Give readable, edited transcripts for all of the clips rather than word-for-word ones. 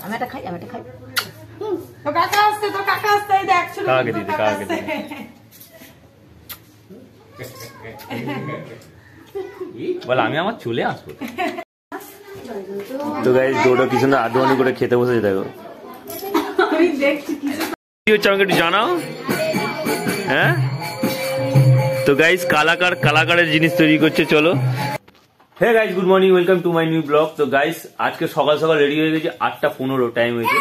আমি এটা খাই তো কাকা আসছে এই দেখ শুরু কাকে দিতে বল আমি আমার চলে আসবো। তো গাইস ডোডো কি সুন্দর আদোয়ানি করে খেতে বসেছে দেখো। আমি দেখছি কি হচ্ছে আমাকে একটু জানাও। হ্যাঁ তো গাইস কালাকারের জিনিস তৈরি করছে চলো। Hey guys good morning, welcome to my new blog. তো গাইস আজকে সকাল সকাল রেডি হয়ে গেছে, 8:15 টাইম হয়েছে,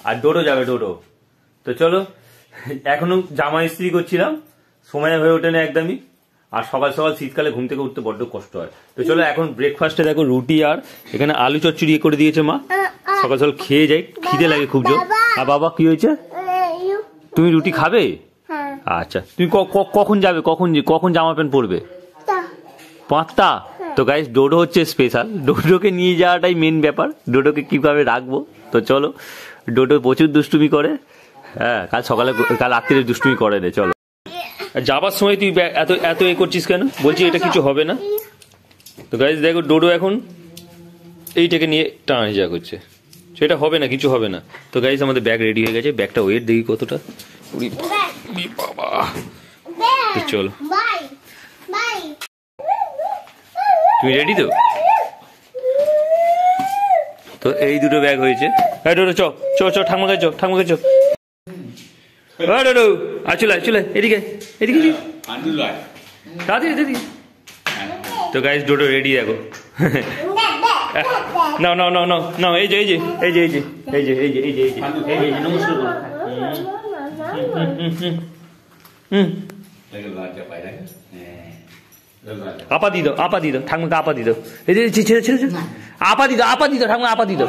আর ডোডো যাবে ডোডো। তো চলো, এখনো জামা ইস্ত্রি করছিলাম, সময় হয়ে ওঠে না একদমই, আর সকাল সকাল শীতকালে ঘুম থেকে উঠতে বড্ড কষ্ট হয়। তো চলো এখন ব্রেকফাস্টে দেখো রুটি আর এখানে আলু চচ্চড়ি করে দিয়েছে মা। সকাল সকাল খেয়ে যাই, খিদে লাগে খুব জোর। আর বাবা কি হয়েছে, তুমি রুটি খাবে? আচ্ছা তুমি কখন যাবে, কখন জামা প্যান্ট পরবে? 5টা। তো গাইস ডোডো হচ্ছে স্পেশাল, ডোডোকে নিয়ে যাওয়াটাই মেন ব্যাপার, ডোডোকে কিভাবে রাখবো। তো চলো, ডোডো প্রচুর দুষ্টুমি করে, হ্যাঁ কাল রাত্রিরে দুষ্টুমি করে রে। চলো, যাবার সময় তুই এত করছিস কেন? বলছি এটা কিছু হবে না। তো গাইস দেখো ডোডো এখন এইটাকে নিয়ে টানা যা করছে, সেটা হবে না, কিছু হবে না। তো গাইস আমাদের ব্যাগ রেডি হয়ে গেছে, ব্যাগটা ওয়েট দেখি কতটা। বাবা তো চলো, তুমি রেডি তো? তো এই দুটো ব্যাগ হয়েছে। ডোডো চ ঠাকুমাকে চ ডোডো আর চলে এদিকে তাড়াতাড়ি। তো গাইস ডোডো রেডি দেখো। না এই যে নমস্কার করো। আপা দি দাও ঠাকুমাকে, আপা দি দাও। এই যে ছেড়ে আপা দি দাও ঠাকুমা, আপা দি দাও।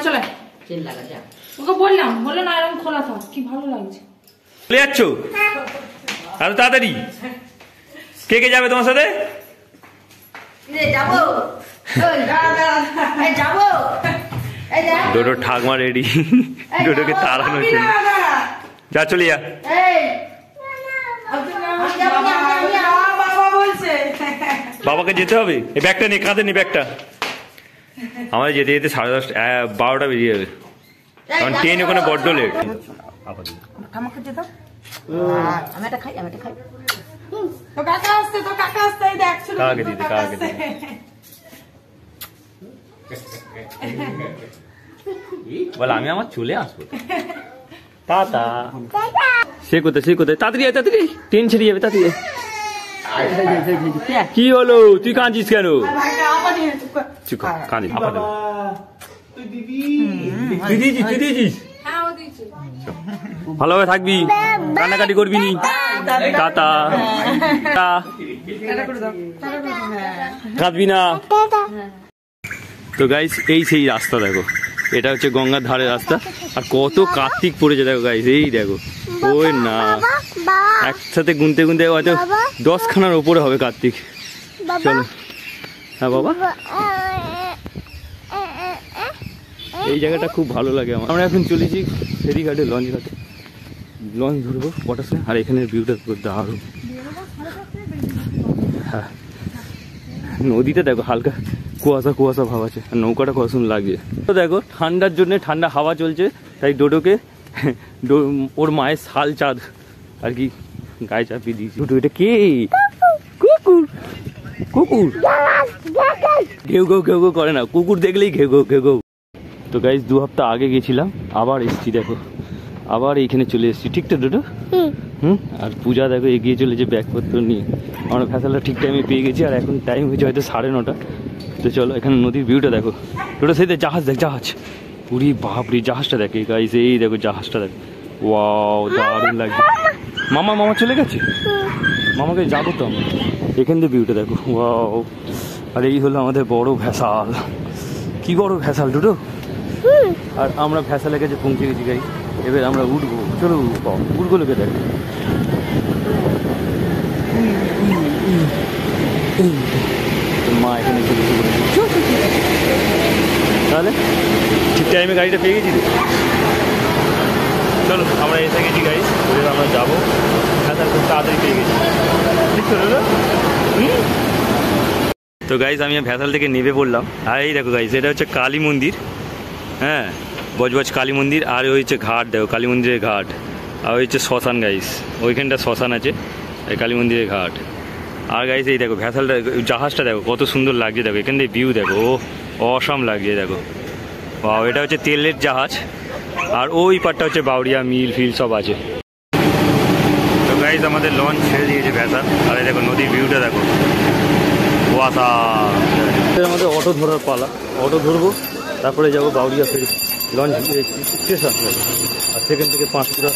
চলে ওকে বললাম, বলে না এরকম খোলা থাক, কি ভালো লাগছে। চলে যাচ্ছ আর তাড়াতাড়ি। কে যাবে তোমার সাথে? ডোডো ঠাকমা রেডি, ডোডোকে তাড়ানোর জন্য। যা চলে যা। বাবাকে যেতে হবে, এই ব্যাগটা নিয়ে কাঁধে নি ব্যাগটা। আমাদের যেতে 12টা বেরিয়ে যাবে, কারণ ট্রেন ওখানে বড্ড লেট। আমি এটা খাই তো কাকা আসছে এই দেখ শুরু কাকে দিতে বল আমি আমার চলে আসবো। টাটা। সে কোথায় তাড়াতাড়ি ট্রেন ছেড়ে যাবে, তাড়াতাড়ি। কি হলো, তুই কাঁদছিস কেন? কাঁদিস তুই দিয়েছিস? ভালোভাবে থাকবি, কান্নাকাটি করবি নি। টাটা। কাঁদবি না। তো গাইস এই সেই রাস্তা দেখো, এটা হচ্ছে গঙ্গার ধারে রাস্তা, আর কত কার্তিক পড়েছে দেখো গাইস। এই দেখো, ওই না একসাথে গুনতে হয়তো 10খানার ওপরে হবে কার্তিক। চলো। হ্যাঁ বাবা, এই জায়গাটা খুব ভালো লাগে আমার। আমরা এখন চলেছি ফেরিঘাটে, লঞ্চ ধরবো কটার সময়। আর এখানের ভিউটা দারুণ। হ্যাঁ নদীটা দেখো, হালকা কুয়াশা ভাব আছে, আর নৌকাটা কত সুন্দর লাগে। তো দেখো ঠান্ডার জন্য ঠান্ডা হাওয়া চলছে, তাই ডোডোকে ওর মায়ের শাল চাঁদ আর কি গায়ে চাপিয়ে দিয়েছি। ডোডো এটা কে? কুকুর ঘেউ করে না, কুকুর দেখলেই ঘেউ। তো গাইস 2 সপ্তাহ আগে গেছিলাম, আবার এসছি দেখো, আবার এইখানে চলে এসেছি। ঠিক তো ডোডো? আর পূজা দেখো এগিয়ে চলেছে ব্যাগপত্র নিয়ে। আমরা ফ্যাসালটা ঠিক টাইমে পেয়ে গেছি, আর এখন টাইম হয়েছে হয়তো 9:30। তো চলো, এখানে নদীর ভিউটা দেখো। ডোডো সেই জাহাজ পুরি বাপরি, জাহাজটা দেখে গাইস, এই দেখো জাহাজটা দেখো। ওয়াও দারুণ লাগছে। মামা চলে গেছে, মামাকে যাবো তো আমরা। এখান থেকে ভিউটা দেখো, ওয়াও। আর এই হলো আমাদের বড় ভ্যাসাল। কি বড় ভ্যাসাল ডোডো। আর আমরা ভ্যাসালের কাছে পৌঁছে গেছি গাইস, এবার আমরা উঠবো। চলো কুকুরগুলোকে দেখো। মা এখানে তাহলে ঠিক টাইমে গাড়িটা পেয়ে গেছি। চলো আমরা এসে গেছি গাইস, আমরা যাবো। ভ্যাসাল খুব তাড়াতাড়ি পেয়ে গেছি, ঠিক তো? তো গাইস আমি ভ্যাসাল থেকে নেমে পড়লাম। আর এই দেখো গাইস, এটা হচ্ছে কালী মন্দির, হ্যাঁ, বজবজ কালী মন্দির। আর ওই হচ্ছে ঘাট, দেখো কালী মন্দিরের ঘাট। আর ওই হচ্ছে শ্মশান গাইস, ওইখানটা শ্মশান আছে, এই কালী মন্দিরের ঘাট। আর গাইস এই দেখো ভ্যাসালটা, জাহাজটা দেখো কত সুন্দর লাগছে, দেখো এখান থেকে ভিউ দেখো, ও অসাম লাগছে দেখো। বাহ, এটা হচ্ছে তেলের জাহাজ। আর ওই পাটটা হচ্ছে বাউরিয়া মিল ফিল সব আছে। তো গাইস আমাদের লঞ্চ ছেড়ে দিয়েছে ভ্যাসাল। আর এই দেখো নদীর ভিউটা দেখো, কুয়াশা। আমাদের অটো ধরার পালা, অটো ধরবো, তারপরে যাবো বাউরিয়া ফেরি লঞ্চ স্টেশন। আর সেখান থেকে পাঁশকুড়া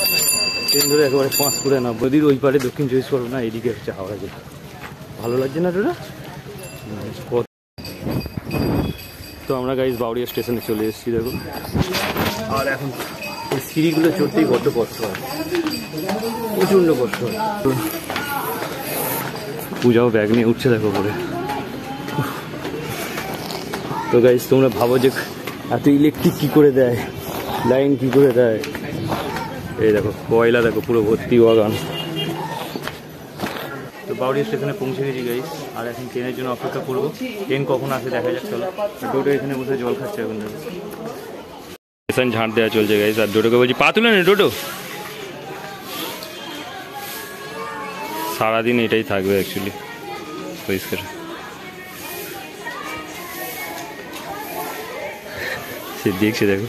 ট্রেন ধরে একেবারে পাঁশকুড়া না, নদীর ওই পারে দক্ষিণ চব্বিশ পরগনা, এদিকে হচ্ছে হাওড়া জেলা। ভালো লাগছে না দাদা? তো আমরা গাইস বাউরিয়া স্টেশনে চলে এসেছি দেখো। আর এখন এই সিঁড়িগুলো চড়তেই কত কষ্ট হয়, প্রচণ্ড কষ্ট হয়। পূজাও ব্যাগ নিয়ে উঠছে দেখো পরে। তো গাইস তোমরা ভাবো যে এত ইলেকট্রিক কী করে দেয়, লাইন কী করে দেয়। এই দেখো কয়লা দেখো পুরো ভর্তি বাগান। তো বাউরিয়া স্টেশনে পৌঁছে গেছি গাইস। আর এখন ট্রেনের জন্য অপেক্ষা করবো, ট্রেন কখন আসে দেখা যাক। চলো, ডোডো এখানে বসে জল খাচ্ছে এখন দেখো। স্টেশন ঝাঁট দেওয়া চলছে গাইস। আর ডোডোকে বলছি পা তুলে নে ডোডো। সারাদিন এটাই থাকবে অ্যাকচুয়ালি পরিষ্কার। সে দেখছে দেখো।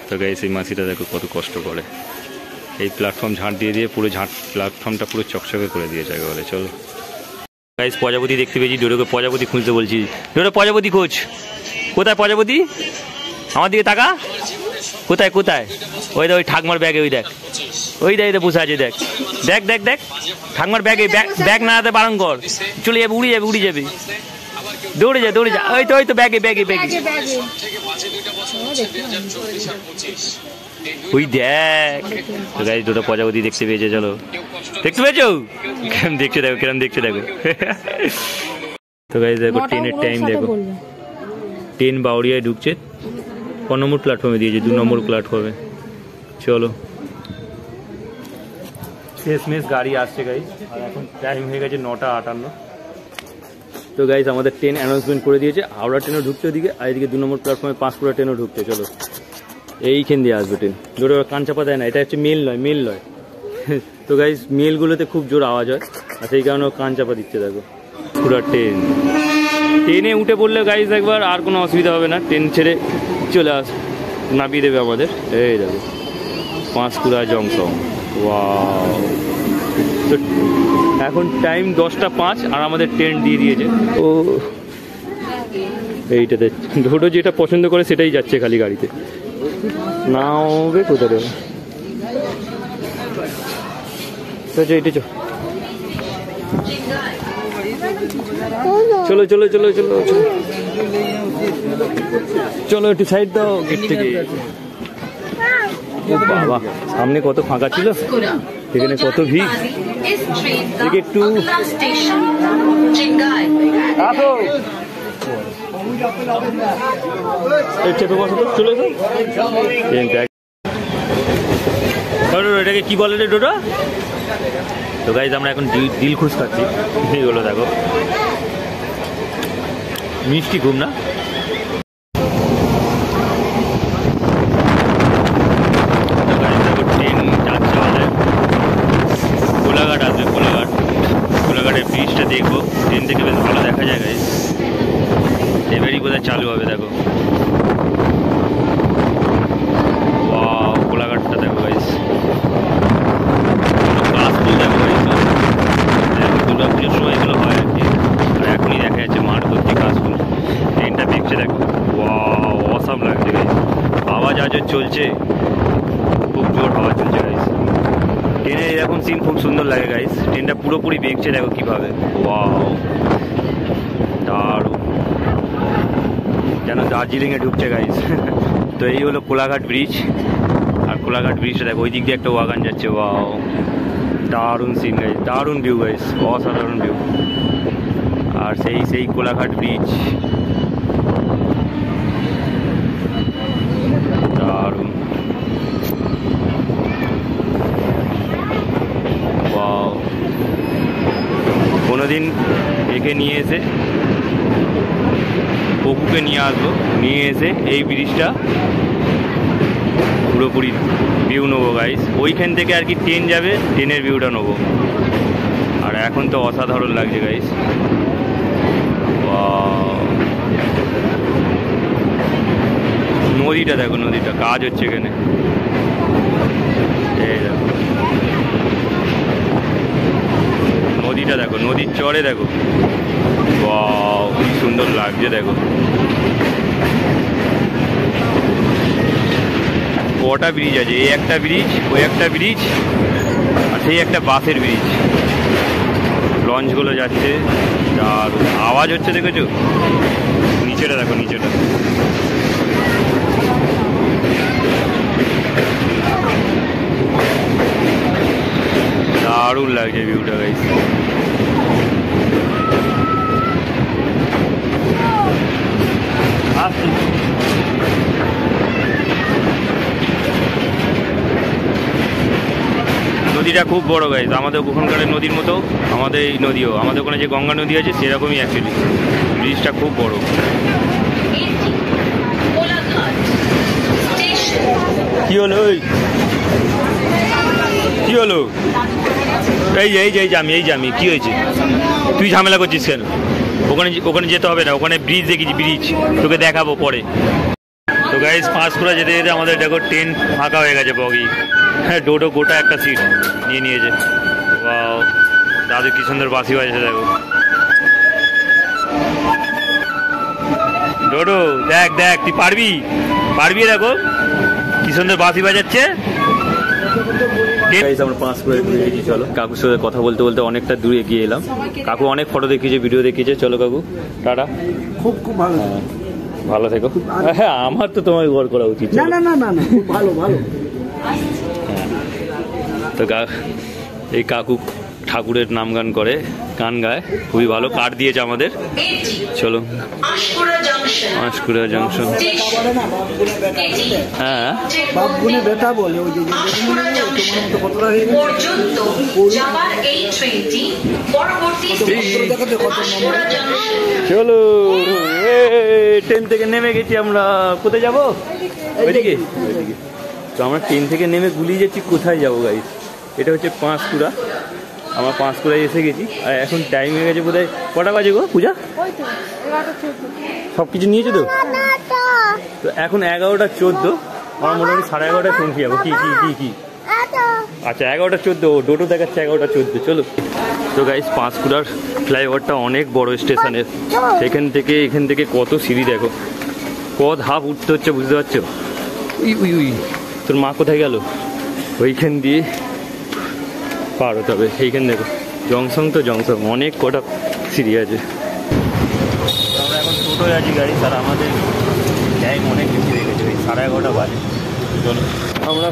তো গাইস এই মাসিটা দেখো কত কষ্ট করে, এই প্ল্যাটফর্ম ঝাঁট দিয়ে দিয়ে পুরো প্ল্যাটফর্মটা পুরো চকচকে করে দিয়েছে একেবারে। চলো গাইস প্রজাপতি দেখতে পেয়েছি, ডোডোকে প্রজাপতি খুঁজতে বলছি। ডোডো প্রজাপতি খোঁজ, কোথায় প্রজাপতি? আমার দিকে তাকা, কোথায় কোথায়? ওই দেখ ওই ঠাকমার ব্যাগে, ওই দেখ, ওই দেখ বসে আছে, দেখ দেখ দেখ দেখ ঠাকমার ব্যাগে। ব্যাগ না হাতে বারণ কর, চলে যাবে, উড়ে যাবে, উড়ে যাবে, দৌড়ে যা দৌড়ে যা। ওই তো ওই তো ব্যাগে ব্যাগে ব্যাগে ওই দেখ। তো গাইস দুটো প্রজাপতি দেখতে পেয়েছে। চলো, দেখতে পেয়েছো কেমন দেখছে দেখো, কেমন দেখছে দেখো। তো গাইস দেখো ট্রেনের টাইম দেখো, ট্রেন বাউরিয়ায় ঢুকছে। ক নম্বর প্ল্যাটফর্মে দিয়েছে? 2 নম্বর প্ল্যাটফর্মে। চলো শেষমেশ গাড়ি আসছে গাইস। আর এখন টাইম হয়ে গেছে 9:58। তো গাইস আমাদের ট্রেন অ্যানাউন্সমেন্ট করে দিয়েছে, হাওড়া ট্রেনও ঢুকছে ওদিকে, আর এদিকে 2 নম্বর প্ল্যাটফর্মে পাঁশকুড়া ট্রেনও ঢুকছে। চলো এইখান দিয়ে আসবে ট্রেন, জোরে কান চাপা দেয় না, এটা হচ্ছে মেল নয়, মেল নয়। তো গাইস মেলগুলোতে খুব জোর আওয়াজ হয়, আর সেই কারণে কান চাপা দিচ্ছে দেখো। পুরা ট্রেন, ট্রেনে উঠে পড়লে গাইস একবার আর কোনো অসুবিধা হবে না, ট্রেন ছেড়ে চলে নামিয়ে দেবে আমাদের। এই দেখো পাঁশকুড়া জংশন। ওয়াও, তো এখন টাইম 10:05 আর আমাদের ট্রেন দিয়ে দিয়েছে। ও এইটাতে ডোডো যেটা পছন্দ করে সেটাই যাচ্ছে খালি গাড়িতে, নামবে কোথায় দেবে। চলো চলো চলো চলো চলো একটু সাইড দাও গেট থেকে। বাবা সামনে কত ফাঁকা ছিল, এখানে কত ভিড়। একটু চেপে বসো তো, চলে এটাকে কি বলে রে ডোডো? তো গাইজ আমরা এখন দিলখুশ খাচ্ছি, এইগুলো দেখো মিষ্টি খুব না। ট্রেন যাচ্ছে আমাদের কোলাঘাট আসবে, কোলাঘাটের ব্রিজটা দেখবো ট্রেন থেকে, বেশ ভালো দেখা যায় গাইজ। এবারই বোধহয় চালু হবে দেখো। কোলাঘাটটা দেখো গাইজ, কাশফুল দেখো গাইজ, দুর্গা পুজোর সময় এগুলো হয় আর কি। আর এখনই দেখা যাচ্ছে মাঠ ভর্তি কাশফুল। ট্রেনটা দেখছে দেখো, অসাম লাগছে গাইজ, আওয়াজ চলছে, খুব জোর হাওয়া চলছে গাইজ। ট্রেনে এরকম সিন খুব সুন্দর লাগে গাইজ, ট্রেনটা পুরোপুরি বেঁকছে দেখো কিভাবে। দারুণ, যেন দার্জিলিংয়ে ঢুকছে গাইজ। তো এই হলো কোলাঘাট ব্রিজ, আর কোলাঘাট ব্রিজটা দেখো ওই দিক দিয়ে একটা ওয়াগান যাচ্ছে। ওয়াও, দারুণ সিন গাইজ, দারুণ ভিউ গাইজ, অসাধারণ ভিউ। আর সেই কোলাঘাট ব্রিজ, নিয়ে এসে পপুকে নিয়ে আসবো, নিয়ে এসে এই ব্রিজটা পুরোপুরি ভিউ নেবো গাইস। ওইখান থেকে আর কি ট্রেন যাবে, ট্রেনের ভিউটা নেবো। আর এখন তো অসাধারণ লাগছে গাইস। নদীটা দেখো, নদীটা কাজ হচ্ছে এখানে। এই দেখো নদীটা, দেখো নদীর চড়ে দেখো, ওয়াও কি সুন্দর লাগছে দেখো। কটা ব্রিজ আছে, এই একটা ব্রিজ, ওই একটা ব্রিজ, আর সেই একটা বাসের ব্রিজ। লঞ্চগুলো যাচ্ছে, আর আওয়াজ হচ্ছে দেখেছো? নিচেটা দেখো, নিচেটা দারুণ লাগছে ভিউটা গাইস। নদীটা খুব বড় গাইস, আমাদের ওখানকার নদীর মতো আমাদের এই নদীও, আমাদের ওখানে যে গঙ্গা নদী আছে সেরকমই অ্যাকচুয়ালি। ব্রিজটা খুব বড়। কি হলো, কি হলো? এই যে আমি কি হয়েছে? তুই ঝামেলা করছিস কেন? ওখানে যেতে হবে না, ওখানে ব্রিজ দেখেছি, ব্রিজ তোকে দেখাবো পরে। তো গাইস পাঁশকুড়া যেতে যেতে আমাদের দেখো ট্রেন ফাঁকা হয়ে গেছে, বগি। হ্যাঁ, ডোডো গোটা একটা সিট নিয়ে নিয়েছে। ওয়াও, দাদু কি সুন্দর বাঁশি বাজছে দেখো। ডোডো দেখ দেখ, তুই পারবি, দেখো কি সুন্দর বাঁশি বাজাচ্ছে। আমরা পাঁশকুড়া ঘুরে গেছি, চলো। কাকুর সাথে কথা বলতে বলতে অনেকটা দূরে এগিয়ে এলাম। কাকু অনেক ফটো দেখিয়েছে, ভিডিও দেখিয়েছে। চলো কাকু, টাটা। খুব ভালো, ভালো থেকো। হ্যাঁ, আমার তো তোমায় গড় করা উচিত। না না না না না, খুব ভালো ভালো। তো এই কাকু ঠাকুরের নাম গান করে, গান গায়, খুবই ভালো। কার্ড দিয়েছে আমাদের। চলো পাঁশকুড়া জংশন। হ্যাঁ, বাপগুনে বেটা বলে ওই যে চলো, ট্রেন থেকে নেমে গেছি আমরা। কোথায় যাবো? ওইদিকে। তো আমরা ট্রেন থেকে নেমে গুলিয়ে যাচ্ছি কোথায় যাবো গাইস। এটা হচ্ছে পাঁশকুড়া। আমরা পাঁশকুড়ায় এসে গেছি, আর এখন টাইম হয়ে গেছে বোধহয়। কটা বাজে গো পূজা? সব কিছু নিয়েছো তো? তো এখন 11:14। আমরা মোটামুটি 11:30টায় পৌঁছে যাবো। কি কি কি কি আচ্ছা, 11:14। ডোটো দেখাচ্ছে 11:14। চলো। তো গাইস পাঁশকুড়ার ফ্লাইওভারটা অনেক বড় স্টেশনের। এখান থেকে কত সিঁড়ি দেখো, কত হাফ উঠতে হচ্ছে, বুঝতে পারছো? উই তোর মা কোথায় গেল? ওইখান দিয়ে পার হতে হবে। এইখান দেখো, জংশন তো জংশন, অনেক কটা সিঁড়ি আছে। আমরা এখন টোটোয় আছি গাড়ি, তার আমাদের টাইম অনেক বেশি হয়ে গেছে, 11:30 বাজে। চলো, আমরা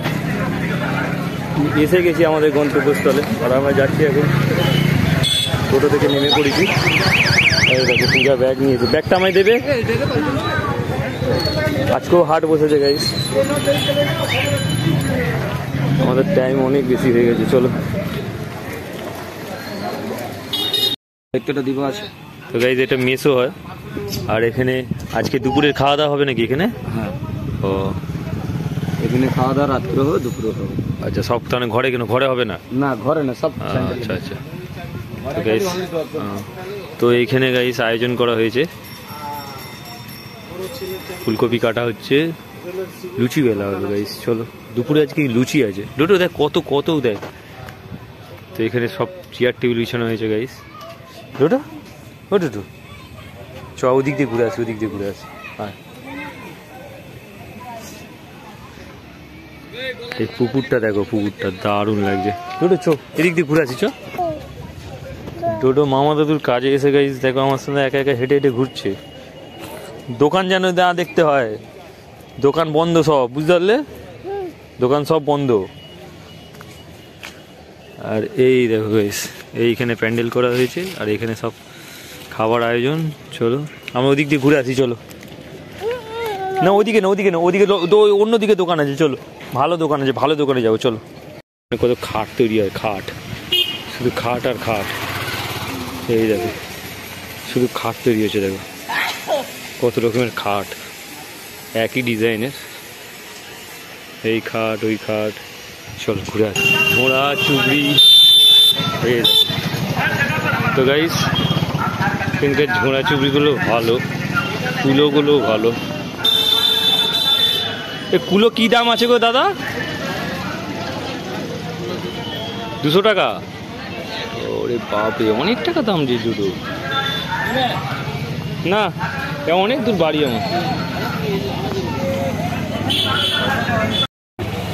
এসে গেছি আমাদের গন্তব্যস্থলে, আর আমরা যাচ্ছি এখন। টোটো থেকে নেমে পড়েছি। দেখো পূজা ব্যাগ নিয়েছে, ব্যাগটা আমায় দেবে। আজকেও হাট বসেছে গাইস। আমাদের টাইম অনেক বেশি হয়ে গেছে। চলো, একটা দিব আছে। তো গাইস এটা মেসও হয়, আর এখানে আজকে দুপুরের খাওয়া দাওয়া হবে নাকি এখানে? হ্যাঁ, ও এখানে খাওয়া দাওয়া রাত্রে হবে, দুপুরে হবে। আচ্ছা, সব তাহলে ঘরে কেন? ঘরে হবে না? না, ঘরে না, সব। আচ্ছা আচ্ছা। তো গাইস, তো এইখানে গাইস আয়োজন করা হয়েছে, ফুলকপি কাটা হচ্ছে, লুচি বেলা হবে গাইস। চলো, দুপুরে আজকে লুচি আছে। ডোটো দেখ কত দেখ। তো এখানে সব চেয়ার টেবিল বিছানো হয়েছে গাইস। ডোটো, ও ডোটো চ, ওদিক দিয়ে ঘুরে আসি, হ্যাঁ। এই পুকুরটা দেখো, পুকুরটা দারুণ লাগছে। ডোটো চো, এদিক দিয়ে ঘুরে আসি, চ। ডোডো মামা দাদুর কাজে এসে গাইস দেখো আমার সঙ্গে একা একা হেঁটে হেঁটে ঘুরছে। দোকান যেন দেখতে হয়, দোকান বন্ধ সব, বুঝতে পারলে? দোকান সব বন্ধ। আর এই দেখো গাইস, এইখানে প্যান্ডেল করা হয়েছে, আর এখানে সব খাবার আয়োজন। চলো আমরা ওদিক দিয়ে ঘুরে আসি। চলো, না ওদিকে না, ওদিকে অন্যদিকে দোকান আছে। চলো, ভালো দোকানে যাবো। চলো, কত খাট তৈরি হয়, খাট, শুধু খাট আর খাট। এই দেখো শুধু খাট তৈরি হয়েছে, দেখো কত রকমের খাট, একই ডিজাইনের, এই খাট ওই খাট। চল ঘুরে আসি। ঘোড়া চুবড়ি, তো গাইস এখানকার ঘোড়া চুবড়িগুলো ভালো, কুলোগুলো ভালো। এ কুলো কি দাম আছে গো দাদা? 200 টাকা? ওরে বাপরে, অনেক টাকা দাম যে জুতো। না অনেক দূর বাড়ি আমার।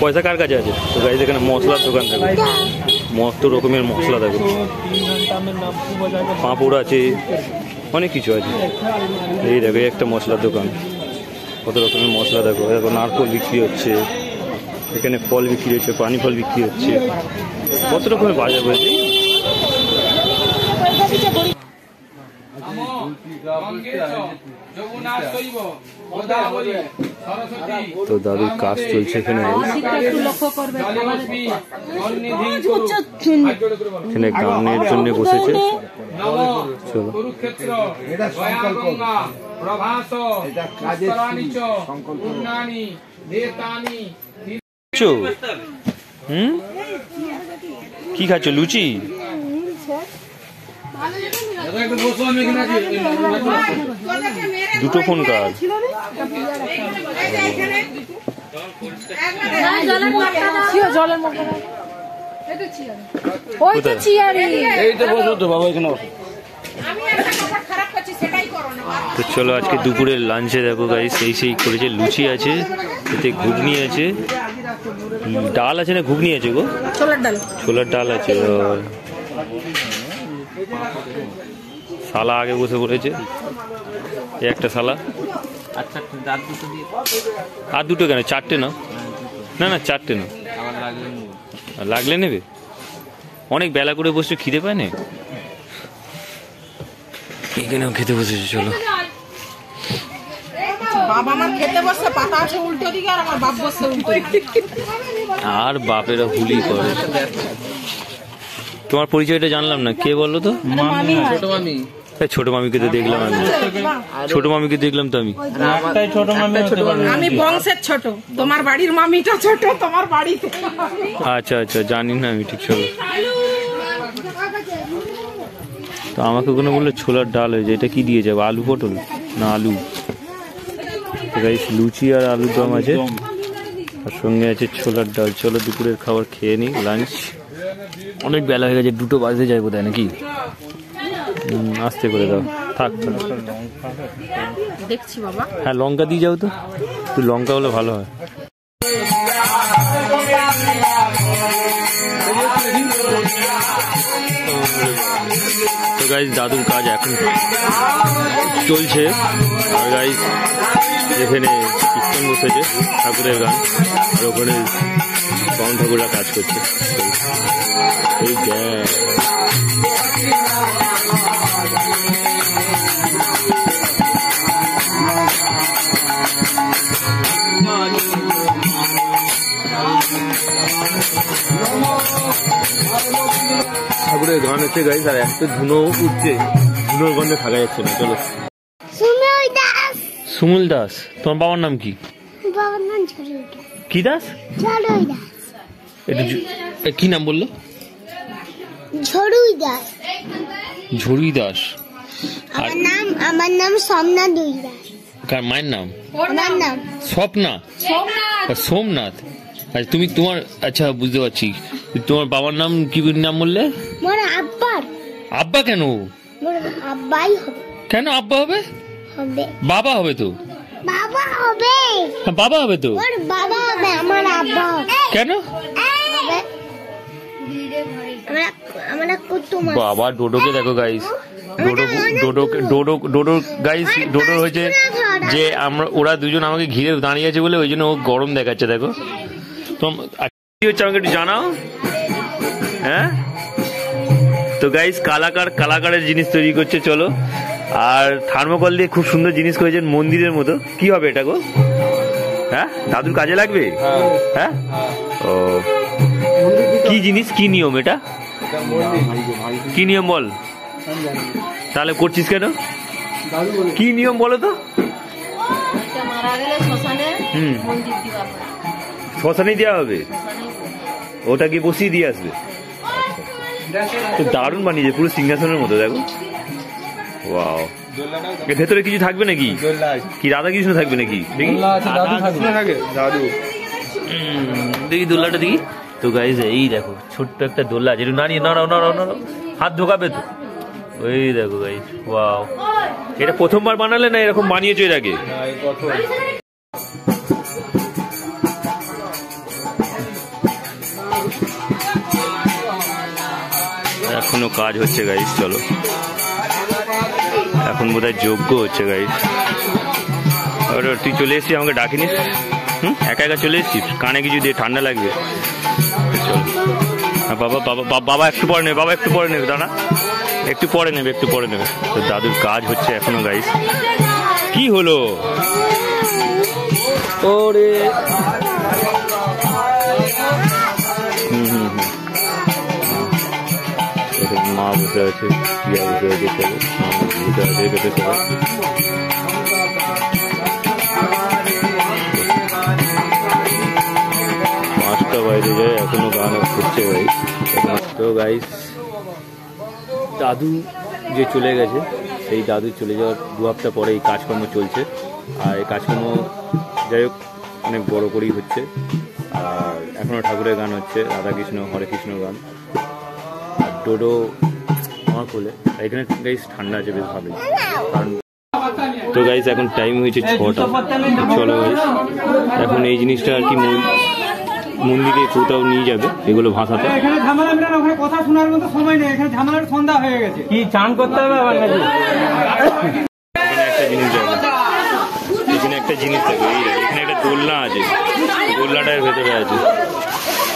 পয়সা কার কাছে আছে? তো গাইস এখানে মশলার দোকান দেখো, মস্ত রকমের মশলা দেখো, পাঁপড় আছে, অনেক কিছু আছে। এই দেখো একটা মশলার দোকান, কত রকমের মশলা দেখো। দেখো নারকোল বিক্রি হচ্ছে, এখানে ফল বিক্রি হচ্ছে, পানি ফল বিক্রি হচ্ছে, কত রকমের বাজার বলছি। তো দাদুর কাজ চলছে এখানে, এখানে গানের জন্য বসেছে। চলো কি খাচ্ছ? লুচি? দুটো ফোন কার? তো চলো আজকে দুপুরের লাঞ্চে দেখো গাইস সেই করেছে, লুচি আছে, এতে ঘুগনি আছে, ডাল আছে না ঘুগনি আছে গো? ছোলার ডাল আছে। শালা আগে বসে পড়েছে, একটা শালা। আর দুটো কেন? চারটে না? না না চারটে না, লাগলে নেবে। অনেক বেলা করে বসে, খিদে পায় না। এখানেও খেতে বসেছে। চলো আর বাপেরা ভুলই করে। তোমার পরিচয়টা জানলাম না, কে বললো তো? ছোট মামিকে তো দেখলাম আমি, ছোট মামিকে দেখলাম তো আমি। আমি বংশের ছোট, তোমার বাড়ির মামিটা ছোট তোমার বাড়িতে। আচ্ছা আচ্ছা, জানি না আমি ঠিক। চলো তো আমাকে কোনো বললো ছোলার ডাল হয়েছে, এটা কি দিয়ে যাবে? আলু পটল না আলু? লুচি আর আলুর দম আছে, আর সঙ্গে আছে ছোলার ডাল। চলো দুপুরের খাবার খেয়ে নিই, লাঞ্চ। অনেক বেলা হয়ে গেছে, 2টো বাজতে যায় বোধহয় নাকি? আস্তে করে দাও, থাক দেখছি বাবা। হ্যাঁ লঙ্কা দিয়ে যাও তো, একটু লঙ্কা হলে ভালো হয়। তো গাইস দাদুর কাজ এখন চলছে, আর গাইস এখানে কীর্তন বসেছে, ঠাকুরের গান, আর ওখানে বাউন ঠাকুররা কাজ করছে। এই ঠাকুরের গান হচ্ছে গাইস, আর এত ধুনো উঠছে, ধুনোর গন্ধে থাকা যাচ্ছে না। চলো সুমুল দাস, তোমার বাবার নাম কি? কি দাস? কি নাম বললো? ঝড়ুই দাস। ঝড়ুই দাস। আমার নাম সোমনাথ দুই দাস। কার মায়ের নাম? আমার নাম স্বপ্না। সোমনাথ। আচ্ছা তুমি তোমার, আচ্ছা বুঝতে পারছি, তোমার বাবার নাম কি নাম বললে? মোর আব্বার। আব্বা কেন? মোর আব্বাই হবে। কেন আব্বা হবে? হবে বাবা হবে তো। বাবা হবে। বাবা হবে তো। মোর বাবা হবে, আমার আব্বা হবে। কেন? আমরা কুতুম। বাবা ডোডোকে দেখো গাইস, ডোডো গাইস, ডোডো হয়েছে যে ওরা দুজন আমাকে ঘিরে দাঁড়িয়ে আছে বলে ওই জন্য ও গরম দেখাচ্ছে। দেখো কি হচ্ছে আমাকে একটু জানাও। হ্যাঁ তো গাইস কালাকারের জিনিস তৈরি করছে। চলো, আর থার্মোকল দিয়ে খুব সুন্দর জিনিস করেছেন, মন্দিরের মতো। কি হবে এটা গো? হ্যাঁ দাদুর কাজে লাগবে? হ্যাঁ ও কি জিনিস, কি নিয়ম এটা? কি নিয়ম বল? তাহলে করছিস কেন? কি নিয়ম বলো তো? মারা গেলে শ্মশানে মন্দির দিবা হয়। শ্মশানে দেওয়া হবে, ওটা গিয়ে বসিয়ে দিয়ে আসবে। তো দারুণ বানিয়েছে, পুরো সিংহাসনের মতো। দেখো, ওয়াও। এর ভেতরে কিছু থাকবে নাকি? কি রাধা কৃষ্ণ থাকবে নাকি? দেখি দেখি দোলনাটা দেখি। তো গাইজ এই দেখো ছোট্ট একটা দোলনা আছে, একটু নাড়িয়ে নাড়াও নাড়াও নাড়াও, হাত ঢোকাবে তো। ওই দেখো গাইজ, ওয়াও। এটা প্রথমবার বানালে না এরকম বানিয়েছো এর আগে? এখনো কাজ হচ্ছে গাইজ, চলো। এখন বোধহয় যজ্ঞ হচ্ছে গাইজ। তুই চলে এসছিস, আমাকে ডাকিনিস? একা একা চলে এসছিস? কানে কিছু দিয়ে ঠান্ডা লাগবে। চল বাবা, বাবা বাবা একটু পরে নেবে, বাবা একটু পরে নেবে, দাঁড়া, একটু পরে নেবে, একটু পরে নেবে। তো দাদুর কাজ হচ্ছে এখনো গাইজ। কি হলো ওরে? মা বসে আছে, প্রিয়া বসে আছে, চলো বসে আছে, কেটে চলো। মাছটা বাইরে যায়, এখনো গান করছে গাইস। তো গাইস, দাদু যে চলে গেছে, সেই দাদু চলে যাওয়ার 2 হপ্তাহ পরে এই কাজকর্ম চলছে। আর এই কাজকর্ম যাই হোক অনেক বড় করেই হচ্ছে। আর এখনো ঠাকুরের গান হচ্ছে, রাধাকৃষ্ণ হরে কৃষ্ণ গান। আর ডোডো আমার কোলে। এখানে গাইস ঠান্ডা আছে বেশ ভালোই, কারণ তো গাইস এখন টাইম হয়েছে 6টা। চলো গাইস, এখন এই জিনিসটা আর কি মন্দিরে কোথাও নিয়ে যাবে, এগুলো ভাষাতে। এখানে ঝামেলা মিলানো, ওখানে কথা শোনার মতো সময় নেই, এখানে ঝামেলার সন্ধ্যা হয়ে গেছে। কি চান করতে হবে আবার নাকি? এখানে একটা জিনিস দেখো, এখানে একটা জিনিস দেখো, এখানে একটা দোলনা আছে, দোলনাটার ভেতরে আছে।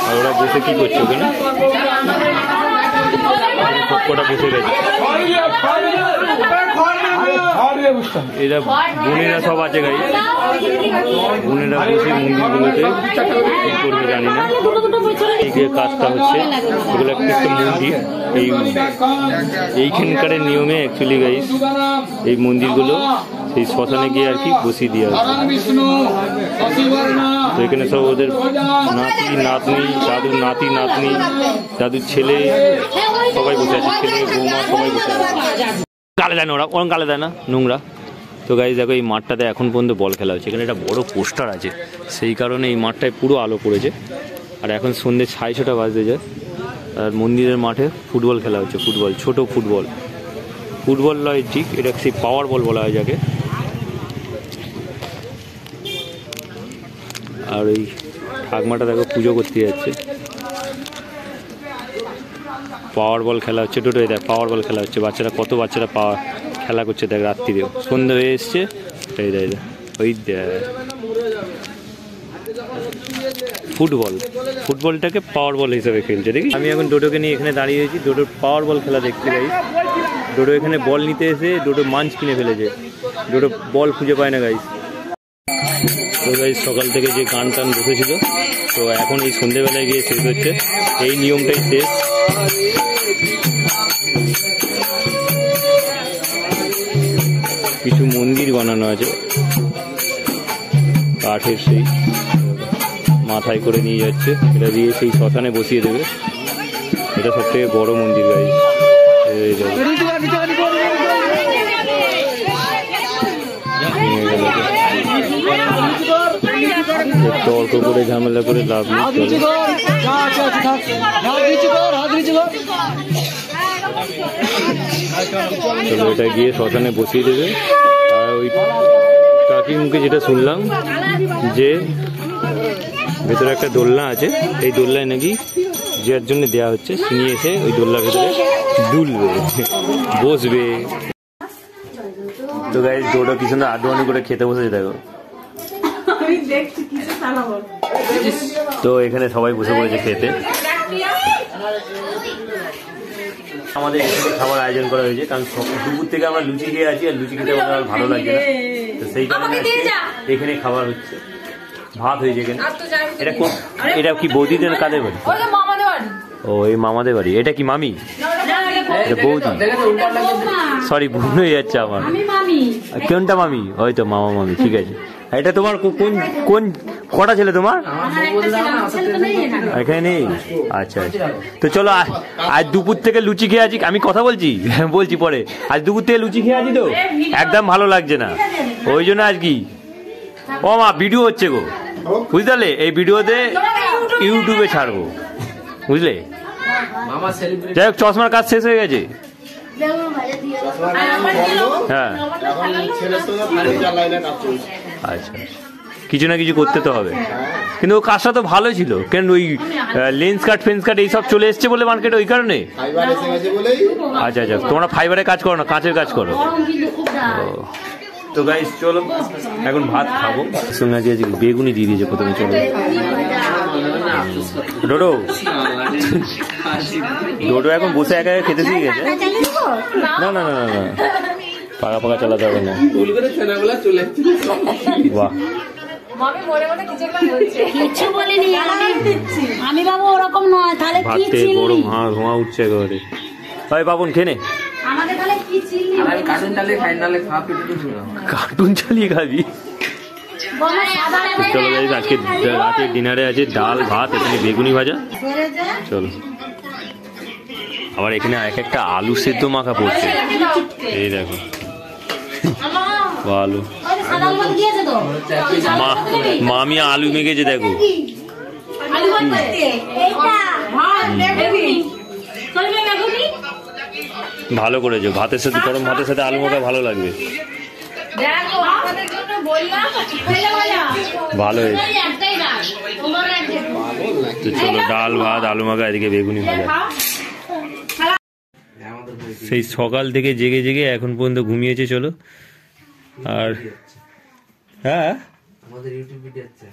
আর ওরা বসে কি করছে ওখানে? সবকটা বসে গেছে, এরা বোনেরা সব আছে গাই। বোনেরা বসে মন্দিরগুলোতে কি করবে জানি না। এই যে কাজটা হচ্ছে, এগুলো একটা মন্দির। এইখানকার নিয়মে অ্যাকচুয়ালি গাইস এই মন্দিরগুলো সেই শ্মশানে গিয়ে আর কি বসিয়ে দিয়ে আসবে। তো এখানে সব ওদের নাতি নাতনি, দাদুর নাতি নাতনি, দাদুর ছেলে সবাই বসে আছে, ছেলে বৌমা সবাই বসে আছে। গালে দেয় না ওরা, ওরকম গালে দেয় না, নোংরা। তো গাইস দেখো, এই মাঠটাতে এখন পর্যন্ত বল খেলা হচ্ছে। এখানে একটা বড় পোস্টার আছে, সেই কারণে এই মাঠটায় পুরো আলো পড়েছে। আর এখন সন্ধ্যে 6:30 বাজতে যায়। আর মন্দিরের মাঠে ফুটবল খেলা হচ্ছে, ফুটবল, ছোট ফুটবল। ফুটবল নয় ঠিক, এটা সেই পাওয়ার বল বলা হয় যাকে। আর এই ঠাকমাটা দেখো পুজো করতে যাচ্ছে। পাওয়ার বল খেলা হচ্ছে, টোটোয় দেখ পাওয়ার বল খেলা হচ্ছে। বাচ্চারা, কত বাচ্চারা খেলা করছে দেখ, রাত্রিরেও সন্ধ্যে হয়ে এসছে। এই দেখ ওই ফুটবল, ফুটবলটাকে পাওয়ার বল হিসেবে খেলছে দেখি। আমি এখন ডোডোকে নিয়ে এখানে দাঁড়িয়েছি, ডোডোর পাওয়ার বল খেলা দেখতে গাইস। ডোডো এখানে বল নিতে এসে ডোডো মাঞ্চ কিনে ফেলেছে, ডোডো বল খুঁজে পায় না গাইস। তো গাইস সকাল থেকে যে গান টান বসেছিল, তো এখন এই সন্ধ্যেবেলায় গিয়ে শেষ হচ্ছে। এই নিয়মটাই শেষ। কিছু মন্দির বানানো আছে কাঠের, সেই মাথায় করে নিয়ে যাচ্ছে, এটা দিয়ে সেই শ্মশানে বসিয়ে দেবে। এটা সব থেকে বড় মন্দির গাইস। তর্ক করে ঝামেলা করে লাভ নেই। চলো এটা গিয়ে শ্মশানে বসিয়ে দেবে। আর ওই কাকির মুখে যেটা শুনলাম যে ভেতরে একটা দোলনা আছে, এই দোলনায় নাকি যার জন্য দেওয়া হচ্ছে নিয়ে এসে ওই দোলনার ভেতরে দুলবে, বসবে। তো গাইস ডোডো কি সুন্দর আড্ডানি করে খেতে বসেছে দেখো। তো এখানে সবাই বসে পড়েছে খেতে। আমাদের এখানে খাবার আয়োজন করা হয়েছে, কারণ দুপুর থেকে আমরা লুচি খেয়ে আছি, আর লুচি খেতে আমার ভালো লাগে না। তো সেই কারণে এখানে খাবার হচ্ছে, ভাত হয়েছে এখানে। এটা কি বৌদিদের কাদের বাড়ি? ও এই মামাদের বাড়ি। এটা কি মামি? এটা বৌদি, সরি ভুল হয়ে যাচ্ছে আমার। কোনটা মামি? ওই তো মামা মামি, ঠিক আছে। এটা তোমার কোন কোন কটা ছেলে তোমার? এখানে নেই? আচ্ছা আচ্ছা, তো চলো আজ দুপুর থেকে লুচি খেয়ে আছি। আমি কথা বলছি বলছি পরে। আজ দুপুর থেকে লুচি খেয়ে আছি তো একদম ভালো লাগছে না, ওই জন্য আজ কি ও মা ভিডিও হচ্ছে গো, বুঝতে পারলে? এই ভিডিওতে ইউটিউবে ছাড়বো, বুঝলে? যাই হোক, চশমার কাজ শেষ হয়ে গেছে। হ্যাঁ আচ্ছা, কিছু না কিছু করতে তো হবে, কিন্তু ও কাজটা তো ভালো ছিল। কেন ওই লেন্স কাট ফেন্স কাট এইসব চলে এসছে বলে মার্কেটে, ওই কারণে। আচ্ছা আচ্ছা, তোমরা ফাইবারে কাজ করো না, কাঁচের কাজ করো। তো গাইস চলো এখন ভাত খাবো। সঙ্গে আজকে বেগুনি দিয়ে দিয়েছে প্রথমে। চলো ডোডো, ডোডো এখন বসে একা একা খেতে দিয়ে গেছে। না না না না না, পাকা পাকা চালাতে হবে না। বাহ, আমি বাবু ওরকম নয়, তাহলে কি ভাতে গরম ধোঁয়া উঠছে একেবারে। ভাই বাবন খেনে আমাকে তাহলে কি চিল্লি? কার্টুন চালিয়ে খাবি? চলো গাইস, আজকে রাতের ডিনারে আছে ডাল ভাত, এখানে বেগুনি ভাজা। চলো, আবার এখানে এক একটা আলু সেদ্ধ মাখা পড়ছে, এই দেখো আলু। মামি আলু মেখেছে দেখো। ভালো করেছো, ভাতের সাথে গরম ভাতের সাথে আলু মাখা ভালো লাগবে। ভালো হয়েছে। তো চলো, ডাল ভাত আলু মাখা, এদিকে বেগুনি ভাজা। সেই সকাল থেকে জেগে জেগে এখন পর্যন্ত ঘুমিয়েছে। চলো, আর হ্যাঁ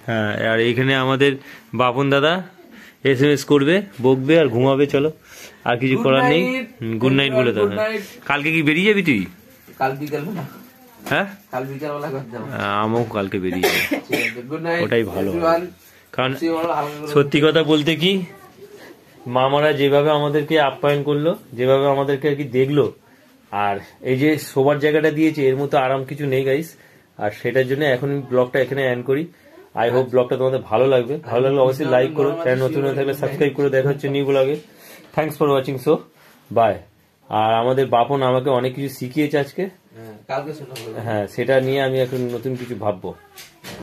হ্যাঁ, আর এখানে আমাদের বাপন দাদা SMS করবে, বকবে আর ঘুমাবে। চলো, আর কিছু করার নেই। গুড নাইট বলে দাও। কালকে কি বেরিয়ে যাবি তুই? কাল বিকাল বেলা, হ্যাঁ কাল বিকাল বেলা করে যাবো। আমিও কালকে বেরিয়ে যাবো, গুড নাইট, ওটাই ভালো। কারণ সত্যি কথা বলতে কি, মামারা যেভাবে আমাদেরকে আপ্যায়ন করলো, যেভাবে আমাদেরকে আর কি দেখলো, আর এই যে শোবার জায়গাটা দিয়েছে, এর মতো আরাম কিছু নেই গাইস। আর সেটার জন্য এখন ব্লগটা এখানে এন্ড করি। আই হোপ ব্লগটা তোমাদের ভালো লাগবে। ভালো লাগলে অবশ্যই লাইক করো, চ্যানেল নতুন হয়ে থাকলে সাবস্ক্রাইব করে। দেখা হচ্ছে নিউ ব্লগে। Thanks for watching, so bye. আর আমাদের বাপন আমাকে অনেক কিছু শিখিয়েছে আজকে, কালকে হ্যাঁ, সেটা নিয়ে আমি এখন নতুন কিছু ভাববো।